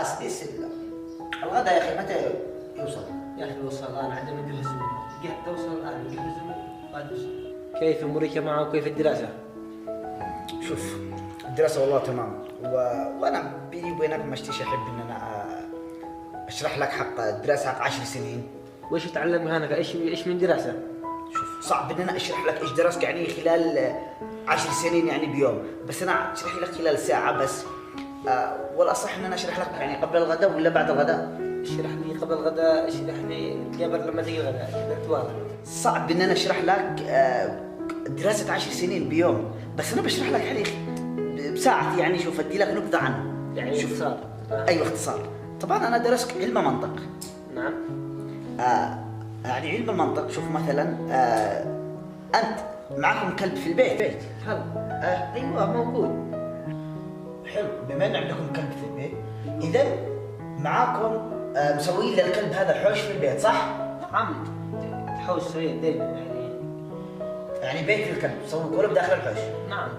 خلاص الغداء يا اخي متى يوصل؟ يا اخي وصل الان عندنا نجهز توصل الان نجهز وادرس. كيف امورك معه وكيف الدراسه؟ شوف الدراسة والله تمام وانا بيني وبينك مشتيش احب ان انا اشرح لك حق الدراسة حق 10 سنين. وش تتعلم هناك؟ ايش من دراسه؟ شوف صعب ان انا اشرح لك ايش درست يعني خلال 10 سنين يعني بيوم، بس انا اشرح لك خلال ساعة بس. والاصح ان انا اشرح لك يعني قبل الغداء ولا بعد الغداء؟ اشرح لي قبل الغداء، اشرح لي قبل لما تيجي الغداء، كذا نتواصل. صعب ان انا اشرح لك دراسة 10 سنين بيوم، بس انا بشرح لك يعني بساعة يعني. شوف ادي لك نبذة عنه يعني شوف اختصار. ايوه اختصار. طبعا انا درست علم منطق. نعم. يعني علم المنطق شوف مثلا انت معكم كلب في البيت. هل ايوه موجود. حلو، بما ان عندكم كلب في البيت اذا معاكم مسويين للكلب هذا حوش في البيت صح؟ نعم. تحوش سويه دائما يعني بيت الكلب تسووا كله بداخل الحوش. نعم.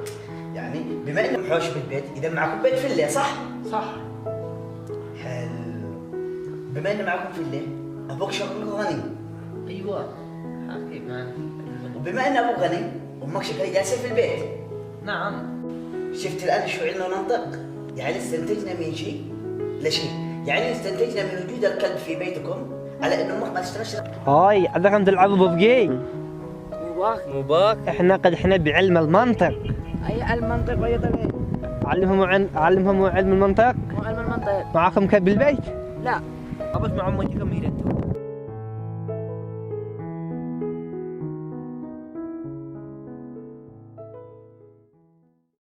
يعني بما انكم حوش بالبيت اذا معكم بيت فيلا صح؟ صح. حلو. بما ان معكم فيلا ابوك شكلك غني. ايوه حكي معك. وبما ان ابوك غني وامك شكلها جالسه في البيت. نعم. شفت الان شو علم المنطق؟ يعني استنتجنا من شيء لشيء، يعني استنتجنا من وجود الكلب في بيتكم على ان امك ما تشتغلش. هاي عندكم تلعبوا ببجي؟ مباك احنا بعلم المنطق. اي علم منطق ولا طبيعي؟ علمهم علم المنطق. مو علم المنطق. معاكم كلب بالبيت؟ لا ابش مع امتكم هنا انتم.